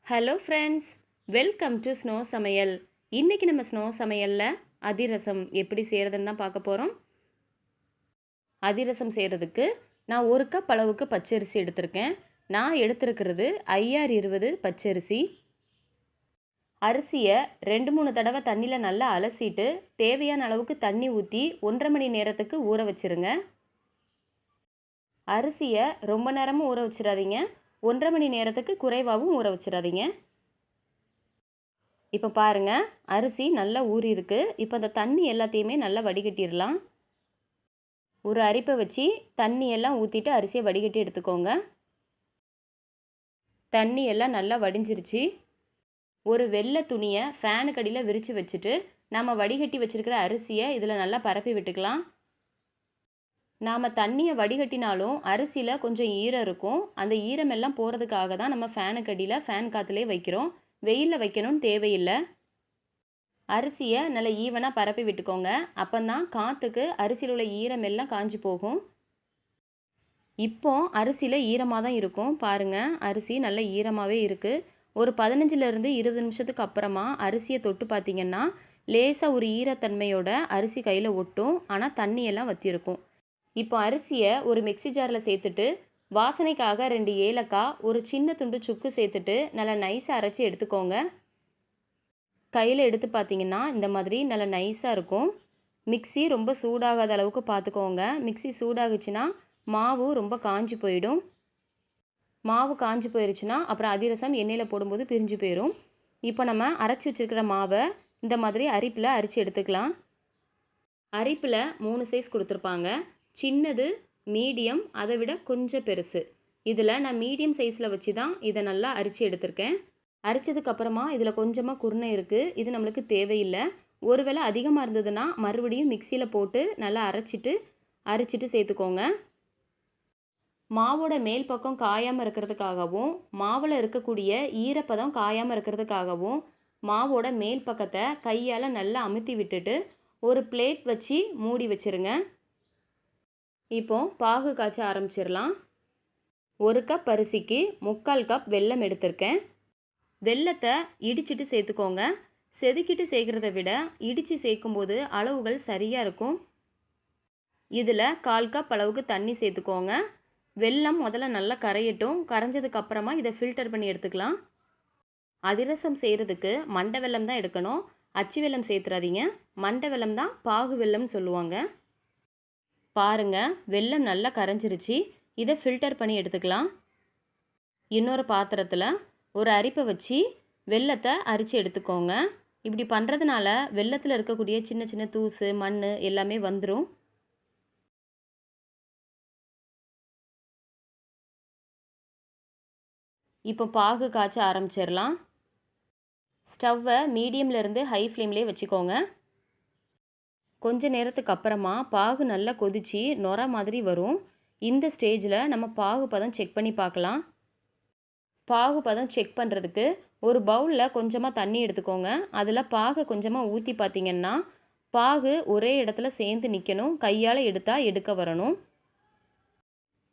Hello friends, welcome to snow சமையல். இன்றைக்கி நம்ம ஸ்னோ சமையலில் அதிரசம் எப்படி செய்கிறதுன்னு தான் பார்க்க போகிறோம். அதிரசம் செய்கிறதுக்கு நான் 1 கப் அளவுக்கு பச்சரிசி எடுத்திருக்கேன். நான் எடுத்துருக்கிறது 5020 பச்சரிசி. அரிசியை 2-3 தடவை தண்ணியில் நல்லா அலசிட்டு தேவையான அளவுக்கு தண்ணி ஊற்றி 1.5 மணி நேரத்துக்கு ஊற வச்சுருங்க. அரிசியை ரொம்ப நேரமும் ஊற வச்சிடாதீங்க, 1.5 மணி நேரத்துக்கு குறைவாகவும் ஊற வச்சிடாதீங்க. இப்போ பாருங்கள், அரிசி நல்லா ஊறி இருக்கு. இப்போ அந்த தண்ணி எல்லாத்தையுமே நல்லா வடிகட்டிடலாம். ஒரு அரிப்பை வச்சு தண்ணி எல்லாம் ஊற்றிட்டு அரிசியை வடிகட்டி எடுத்துக்கோங்க. தண்ணி எல்லாம் நல்லா வடிஞ்சிருச்சு. ஒரு வெள்ளை துணியை ஃபேனுக்கு அடியில் விரித்து வச்சுட்டு நம்ம வடிகட்டி வச்சுருக்கிற அரிசியை இதில் நல்லா பரப்பி விட்டுக்கலாம். நாம் தண்ணியை வடிகட்டினாலும் அரிசியில் கொஞ்சம் ஈரம் இருக்கும். அந்த ஈரமெல்லாம் போகிறதுக்காக தான் நம்ம ஃபேனுக்கு அடியில் ஃபேன் காற்றுலே வைக்கிறோம். வெயிலில் வைக்கணும்னு தேவையில்லை. அரிசியை நல்லா ஈவனாக பரப்பி விட்டுக்கோங்க. அப்போ தான் காற்றுக்கு அரிசியில் உள்ள ஈரமெல்லாம் காஞ்சி போகும். இப்போ அரிசியில் ஈரமாக தான் இருக்கும். பாருங்கள், அரிசி நல்ல ஈரமாகவே இருக்குது. ஒரு 15லேருந்து 20 நிமிஷத்துக்கு அப்புறமா அரிசியை தொட்டு பார்த்திங்கன்னா லேசாக ஒரு ஈரத்தன்மையோட அரிசி கையில் ஒட்டும். ஆனால் தண்ணியெல்லாம் வற்றிருக்கும். இப்போ அரிசியை ஒரு மிக்ஸி ஜாரில் சேர்த்துட்டு வாசனைக்காக 2 ஏலக்காய், ஒரு சின்ன துண்டு சுக்கு சேர்த்துட்டு நல்லா நைஸாக அரைச்சி எடுத்துக்கோங்க. கையில் எடுத்து பார்த்திங்கன்னா இந்த மாதிரி நல்லா நைஸாக இருக்கும். மிக்ஸி ரொம்ப சூடாகாத அளவுக்கு பார்த்துக்கோங்க. மிக்ஸி சூடாகுச்சுன்னா மாவு ரொம்ப காஞ்சி போயிடும். மாவு காஞ்சி போயிடுச்சுன்னா அப்புறம் அதிரசம் எண்ணெயில் போடும்போது பிரிஞ்சு போயிடும். இப்போ நம்ம அரைச்சி வச்சுருக்கிற மாவை இந்த மாதிரி அரிப்பில் அரிச்சு எடுத்துக்கலாம். அரிப்பில் 3 சைஸ் கொடுத்துருப்பாங்க. சின்னது, மீடியம், அதை விட கொஞ்சம் பெருசு. இதில் நான் மீடியம் சைஸில் வச்சு தான் இதை நல்லா அரிச்சு எடுத்திருக்கேன். அரிச்சதுக்கப்புறமா இதில் கொஞ்சமாக குருணை இருக்குது. இது நம்மளுக்கு தேவையில்லை. ஒருவேளை அதிகமாக இருந்ததுன்னா மறுபடியும் மிக்சியில் போட்டு நல்லா அரைச்சிட்டு சேர்த்துக்கோங்க. மாவோட மேல் பக்கம் காயாமல் இருக்கிறதுக்காகவும் மாவில் இருக்கக்கூடிய ஈரப்பதம் காயாமல் இருக்கிறதுக்காகவும் மாவோட மேல் பக்கத்தை கையால் நல்லா அமுத்தி விட்டுட்டு ஒரு பிளேட் வச்சு மூடி வச்சுருங்க. இப்போ பாகு காய்ச்ச ஆரம்பிச்சிடலாம். 1 கப் அரிசிக்கு 3/4 கப் வெல்லம் எடுத்திருக்கேன். வெல்லத்தை இடிச்சிட்டு சேர்த்துக்கோங்க. செதுக்கிட்டு சேர்க்குறத விட இடித்து சேர்க்கும்போது அளவுகள் சரியாக இருக்கும். இதில் 1/4 கப் அளவுக்கு தண்ணி சேர்த்துக்கோங்க. வெல்லம் முதல்ல நல்லா கரையட்டும். கரைஞ்சதுக்கப்புறமா இதை ஃபில்டர் பண்ணி எடுத்துக்கலாம். அதிரசம் செய்கிறதுக்கு மண்டை வெல்லம் தான் எடுக்கணும். அச்சு வெல்லம் சேர்த்துறாதீங்க. மண்டை வெல்லம் தான் பாகு வெல்லம்னு சொல்லுவாங்க. பாருங்கள், வெல்லம் நல்லா கரைஞ்சிருச்சு. இதை ஃபில்டர் பண்ணி எடுத்துக்கலாம். இன்னொரு பாத்திரத்தில் ஒரு அரிப்பை வச்சு வெல்லத்தை அரித்து எடுத்துக்கோங்க. இப்படி பண்ணுறதுனால வெல்லத்தில் இருக்கக்கூடிய சின்ன சின்ன தூசு, மண் எல்லாமே வந்துடும். இப்போ பாகு காய்ச்ச ஆரம்பிச்சிடலாம். ஸ்டவ்வை மீடியம்லேருந்து ஹை ஃப்ளேம்லேயே வச்சுக்கோங்க. கொஞ்ச நேரத்துக்கு அப்புறமா பாகு நல்லா கொதித்து நொர மாதிரி வரும். இந்த ஸ்டேஜில் நம்ம பாகு பதம் செக் பண்ணி பார்க்கலாம். பாகு பதம் செக் பண்ணுறதுக்கு ஒரு பவுலில் கொஞ்சமாக தண்ணி எடுத்துக்கோங்க. அதில் பாகு கொஞ்சமாக ஊற்றி பார்த்திங்கன்னா பாகு ஒரே இடத்துல சேர்ந்து நிற்கணும். கையால் எடுத்தால் எடுக்க வரணும்.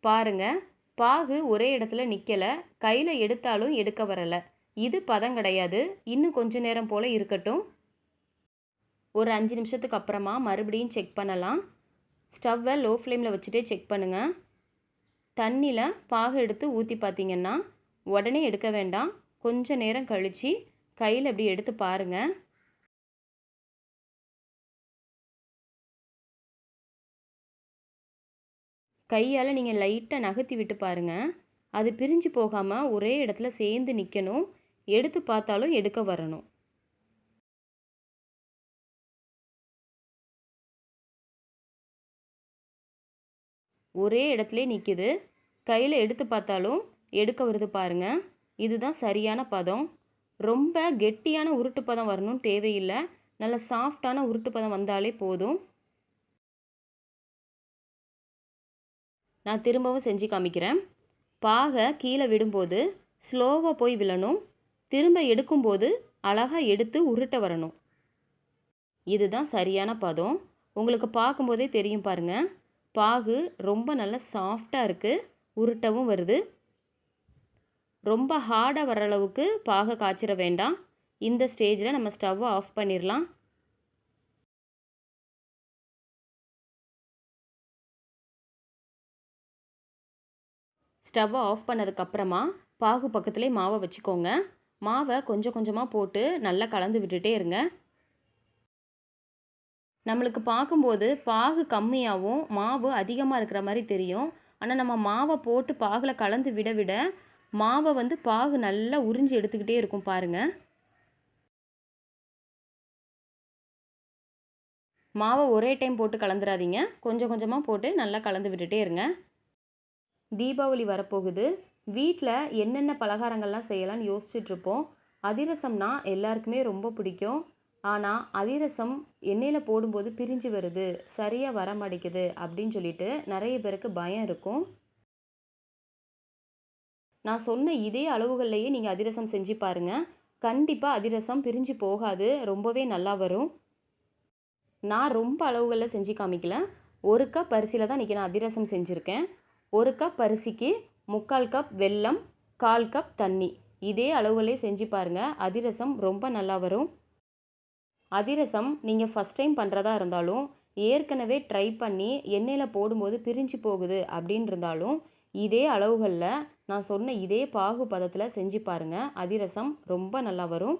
பாருங்கள், பாகு ஒரே இடத்துல நிற்கலை. கையில் எடுத்தாலும் எடுக்க வரலை. இது பதம் கிடையாது. இன்னும் கொஞ்ச நேரம் போல் இருக்கட்டும். ஒரு 5 நிமிஷத்துக்கு அப்புறமா மறுபடியும் செக் பண்ணலாம். ஸ்டவ்வை லோ ஃப்ளேமில் வச்சுட்டே செக் பண்ணுங்கள். தண்ணியில் பாகு எடுத்து ஊற்றி பார்த்திங்கன்னா உடனே எடுக்க வேண்டாம். கொஞ்சம் நேரம் கழித்து கையில் அப்படி எடுத்து பாருங்கள். கையால் நீங்கள் லைட்டாக நகர்த்தி விட்டு பாருங்கள். அது பிரிஞ்சு போகாமல் ஒரே இடத்துல சேர்ந்து நிற்கணும். எடுத்து பார்த்தாலும் எடுக்க வரணும். ஒரே இடத்துல நிற்கிது. கையில் எடுத்து பார்த்தாலும் எடுக்க வருது பாருங்கள். இதுதான் சரியான பதம். ரொம்ப கெட்டியான உருட்டு பதம் வரணும்னு தேவையில்லை. நல்ல சாஃப்டான உருட்டு பதம் வந்தாலே போதும். நான் திரும்பவும் செஞ்சு காமிக்கிறேன். பாகை கீழே விடும்போது ஸ்லோவாக போய் விழணும். திரும்ப எடுக்கும்போது அழகாக எடுத்து உருட்ட வரணும். இதுதான் சரியான பதம். உங்களுக்கு பார்க்கும்போதே தெரியும் பாருங்கள். பாகு ரொம்ப நல்லா சாஃப்டாக இருக்குது. உருட்டவும் வருது. ரொம்ப ஹார்டாக வர அளவுக்கு பாகை காய்ச்சிட வேண்டாம். இந்த ஸ்டேஜில் நம்ம ஸ்டவ்வை ஆஃப் பண்ணிடலாம். ஸ்டவ்வை ஆஃப் பண்ணதுக்கப்புறமா பாகு பக்கத்துலேயே மாவை வச்சுக்கோங்க. மாவை கொஞ்சம் கொஞ்சமாக போட்டு நல்லா கலந்து விட்டுட்டே இருங்க. நம்மளுக்கு பார்க்கும்போது பாகு கம்மியாகவும் மாவு அதிகமாக இருக்கிற மாதிரி தெரியும். ஆனால் நம்ம மாவை போட்டு பாகில் கலந்து விட விட மாவை வந்து பாகு நல்லா உறிஞ்சி எடுத்துக்கிட்டே இருக்கும் பாருங்கள். மாவை ஒரே டைம் போட்டு கலந்துடாதீங்க. கொஞ்சம் கொஞ்சமாக போட்டு நல்லா கலந்து விட்டுட்டே இருங்க. தீபாவளி வரப்போகுது. வீட்டில் என்னென்ன பலகாரங்கள்லாம் செய்யலாம்னு யோசிச்சுட்ருப்போம். அதிரசம்னா எல்லாருக்குமே ரொம்ப பிடிக்கும். ஆனால் அதிரசம் எண்ணெயில் போடும்போது பிரிஞ்சு வருது, சரியாக வர மாட்டேங்குது அப்படின்னு சொல்லிட்டு நிறைய பேருக்கு பயம் இருக்கும். நான் சொன்ன இதே அளவுகள்லையே நீங்கள் அதிரசம் செஞ்சு பாருங்கள். கண்டிப்பாக அதிரசம் பிரிஞ்சு போகாது, ரொம்பவே நல்லா வரும். நான் ரொம்ப அளவுகளில் செஞ்சு காமிக்கல. 1 கப் அரிசியில் தான் இன்றைக்கி நான் அதிரசம் செஞ்சுருக்கேன். 1 கப் அரிசிக்கு 3/4 கப் வெல்லம், 1/4 கப் தண்ணி, இதே அளவுகளே செஞ்சு பாருங்கள். அதிரசம் ரொம்ப நல்லா வரும். அதிரசம் நீங்கள் ஃபஸ்ட் டைம் பண்ணுறதா இருந்தாலும், ஏற்கனவே ட்ரை பண்ணி எண்ணெயில் போடும்போது பிரிஞ்சு போகுது அப்படின்னு இருந்தாலும், இதே அளவுகளில் நான் சொன்ன இதே பாகு பதத்தில் செஞ்சு பாருங்கள். அதிரசம் ரொம்ப நல்லா வரும்.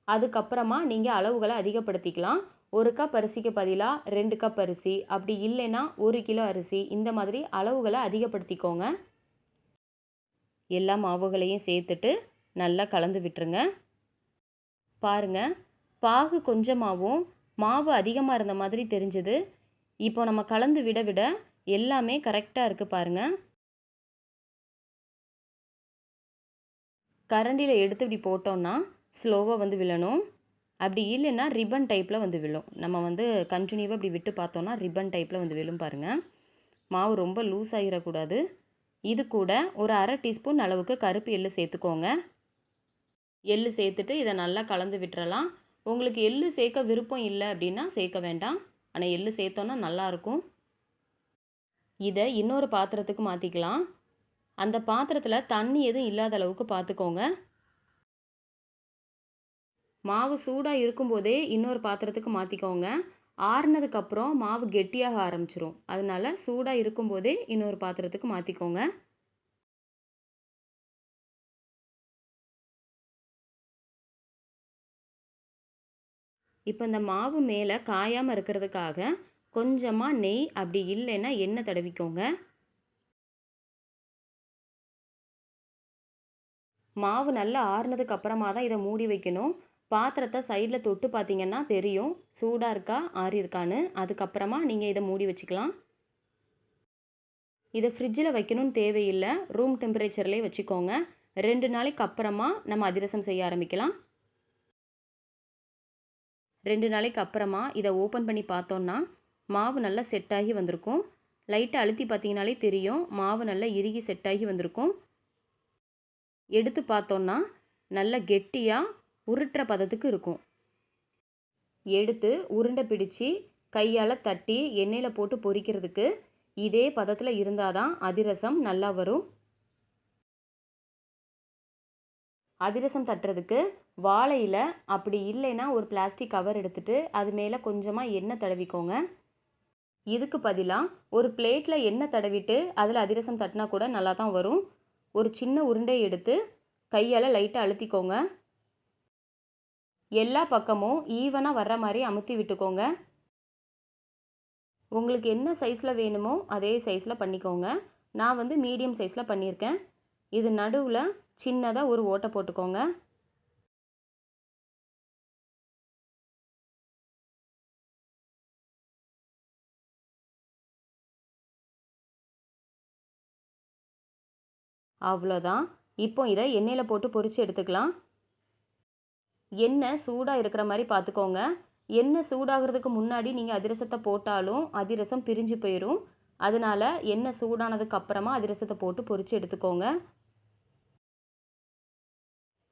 அதுக்கப்புறமா நீங்கள் அளவுகளை அதிகப்படுத்திக்கலாம். 1 கப் அரிசிக்கு பதிலாக 2 கப் அரிசி, அப்படி இல்லைன்னா 1 கிலோ அரிசி, இந்த மாதிரி அளவுகளை அதிகப்படுத்திக்கோங்க. எல்லா மாவுகளையும் சேர்த்துட்டு நல்லா கலந்து விட்டுருங்க. பாருங்கள், பாகு கொஞ்சமாகவும் மாவு அதிகமாக இருந்த மாதிரி தெரிஞ்சது. இப்போ நம்ம கலந்து விட விட எல்லாமே கரெக்டாக இருக்குது பாருங்கள். கரண்டியில் எடுத்து இப்படி போட்டோன்னா ஸ்லோவாக வந்து விழணும். அப்படி இல்லைன்னா ரிப்பன் டைப்பில் வந்து விழும். நம்ம வந்து கண்டினியூவாக இப்படி விட்டு பார்த்தோன்னா ரிப்பன் டைப்பில் வந்து விழும் பாருங்கள். மாவு ரொம்ப லூஸ் ஆகிடக்கூடாது. இது கூட ஒரு 1/2 டீஸ்பூன் அளவுக்கு கருப்பு எள்ளு சேர்த்துக்கோங்க. எள்ளு சேர்த்துட்டு இதை நல்லா கலந்து விட்டுறலாம். உங்களுக்கு எள்ளு சேர்க்க விருப்பம் இல்லை அப்படின்னா சேர்க்க வேண்டாம். ஆனால் எள்ளு சேர்த்தோன்னா நல்லாயிருக்கும். இதை இன்னொரு பாத்திரத்துக்கு மாற்றிக்கலாம். அந்த பாத்திரத்தில் தண்ணி எதுவும் இல்லாத அளவுக்கு பார்த்துக்கோங்க. மாவு சூடாக இருக்கும்போதே இன்னொரு பாத்திரத்துக்கு மாற்றிக்கோங்க. ஆறுனதுக்கப்புறம் மாவு கெட்டியாக ஆரம்பிச்சிரும். அதனால் சூடாக இருக்கும்போதே இன்னொரு பாத்திரத்துக்கு மாற்றிக்கோங்க. இப்போ இந்த மாவு மேலே காயாமல் இருக்கிறதுக்காக கொஞ்சமாக நெய், அப்படி இல்லைன்னா எண்ணெய் தடவிக்கோங்க. மாவு நல்லா ஆறுனதுக்கு அப்புறமா தான் இதை மூடி வைக்கணும். பாத்திரத்தை சைடில் தொட்டு பார்த்தீங்கன்னா தெரியும் சூடாக இருக்கா ஆறி இருக்கான்னு. அதுக்கப்புறமா நீங்கள் இதை மூடி வச்சுக்கலாம். இதை ஃப்ரிட்ஜில் வைக்கணும்னு தேவையில்லை, ரூம் டெம்பரேச்சர்லேயே வச்சுக்கோங்க. 2 நாளைக்கு அப்புறமா நம்ம அதிரசம் செய்ய ஆரம்பிக்கலாம். 2 நாளைக்கு அப்புறமா இதை ஓப்பன் பண்ணி பார்த்தோன்னா மாவு நல்லா செட் ஆகி வந்திருக்கும். லைட்டாக அழுத்தி பார்த்தீங்கனாலே தெரியும் மாவு நல்லா இறுகி செட் ஆகி வந்திருக்கும். எடுத்து பார்த்தோன்னா நல்லா கெட்டியாக உருட்டுற பதத்துக்கு இருக்கும். எடுத்து உருண்டை பிடிச்சி கையால் தட்டி எண்ணெயில் போட்டு பொரிக்கிறதுக்கு இதே பதத்தில் இருந்தால் தான் அதிரசம் நல்லா வரும். அதிரசம் தட்டுறதுக்கு வாழை இலை, அப்படி இல்லைன்னா ஒரு பிளாஸ்டிக் கவர் எடுத்துகிட்டு அது மேலே கொஞ்சமாக எண்ணெய் தடவிக்கோங்க. இதுக்கு பதிலாக ஒரு பிளேட்டில் எண்ணெய் தடவிட்டு அதில் அதிரசம் தட்டினா கூட நல்லா தான் வரும். ஒரு சின்ன உருண்டை எடுத்து கையால் லைட்டாக அழுத்திக்கோங்க. எல்லா பக்கமும் ஈவனாக வர்ற மாதிரி அமுத்தி விட்டுக்கோங்க. உங்களுக்கு என்ன சைஸில் வேணுமோ அதே சைஸில் பண்ணிக்கோங்க. நான் வந்து மீடியம் சைஸில் பண்ணியிருக்கேன். இது நடுவில் சின்னதாக ஒரு ஓட்டை போட்டுக்கோங்க. அவ்வளோதான். இப்போ இதை எண்ணெயில் போட்டு பொரித்து எடுத்துக்கலாம். எண்ணெய் சூடாக இருக்கிற மாதிரி பார்த்துக்கோங்க. எண்ணெய் சூடாகிறதுக்கு முன்னாடி நீங்கள் அதிரசத்தை போட்டாலும் அதிரசம் பிரிஞ்சு போயிடும். அதனால் எண்ணெய் சூடானதுக்கு அப்புறமா அதிரசத்தை போட்டு பொரித்து எடுத்துக்கோங்க.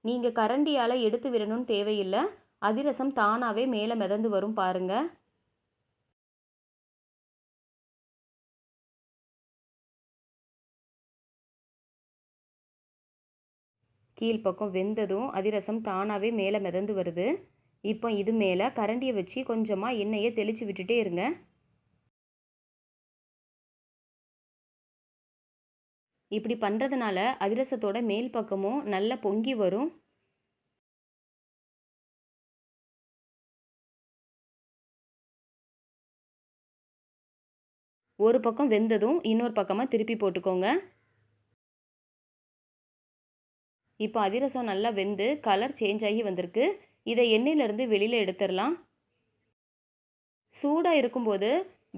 நீங்கள் கரண்டியால் எடுத்து விடணும்னு தேவையில்லை. அதிரசம் தானாகவே மேலே மிதந்து வரும் பாருங்கள். கீழ்ப்பக்கம் வெந்ததும் அதிரசம் தானாகவே மேலே மிதந்து வருது. இப்போ இது மேலே கரண்டியை வச்சு கொஞ்சமாக எண்ணெயை தெளித்து விட்டுட்டே இருங்க. இப்படி பண்ணுறதுனால அதிரசத்தோட மேல் பக்கமும் நல்லா பொங்கி வரும். ஒரு பக்கம் வெந்ததும் இன்னொரு பக்கமாக திருப்பி போட்டுக்கோங்க. இப்போ அதிரசம் நல்லா வெந்து கலர் சேஞ்ச் ஆகி வந்திருக்கு. இதை எண்ணெயிலேருந்து வெளியில் எடுத்துடலாம். சூடாக இருக்கும்போது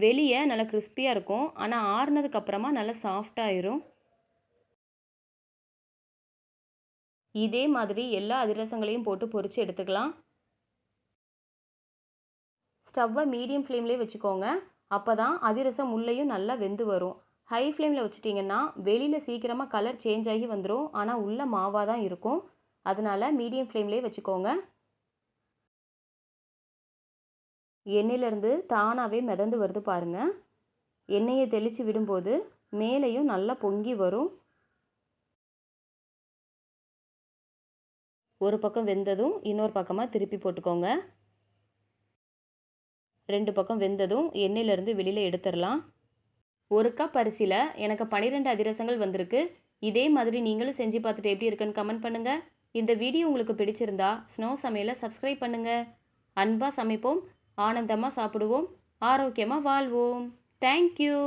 வெளியே நல்லா கிறிஸ்பியாக இருக்கும், ஆனால் ஆறுனதுக்கப்புறமா நல்லா சாஃப்டாகிடும். இதே மாதிரி எல்லா அதிரசங்களையும் போட்டு பொரித்து எடுத்துக்கலாம். ஸ்டவ்வை மீடியம் ஃப்ளேம்லேயே வச்சுக்கோங்க. அப்போ தான் அதிரசம் உள்ளேயும் நல்லா வெந்து வரும். ஹை ஃப்ளேமில் வச்சுட்டிங்கன்னா வெளியில் சீக்கிரமாக கலர் சேஞ்ச் ஆகி வந்துடும், ஆனால் உள்ளே மாவாக தான் இருக்கும். அதனால் மீடியம் ஃப்ளேம்லேயே வச்சுக்கோங்க. எண்ணெயிலேருந்து தானாகவே மிதந்து வருது பாருங்கள். எண்ணெயை தெளித்து விடும்போது மேலேயும் நல்லா பொங்கி வரும். ஒரு பக்கம் வெந்ததும் இன்னொரு பக்கமாக திருப்பி போட்டுக்கோங்க. 2 பக்கம் வெந்ததும் எண்ணெயிலேருந்து வெளியில் எடுத்துடலாம். 1 கப் அரிசியில் எனக்கு 12 அதிரசங்கள் வந்திருக்கு. இதே மாதிரி நீங்களும் செஞ்சு பார்த்துட்டு எப்படி இருக்குன்னு கமெண்ட் பண்ணுங்கள். இந்த வீடியோ உங்களுக்கு பிடிச்சிருந்தா ஸ்னோ சமையலை சப்ஸ்கிரைப் பண்ணுங்கள். அன்பாக சமைப்போம், ஆனந்தமாக சாப்பிடுவோம், ஆரோக்கியமாக வாழ்வோம். தேங்க்யூ.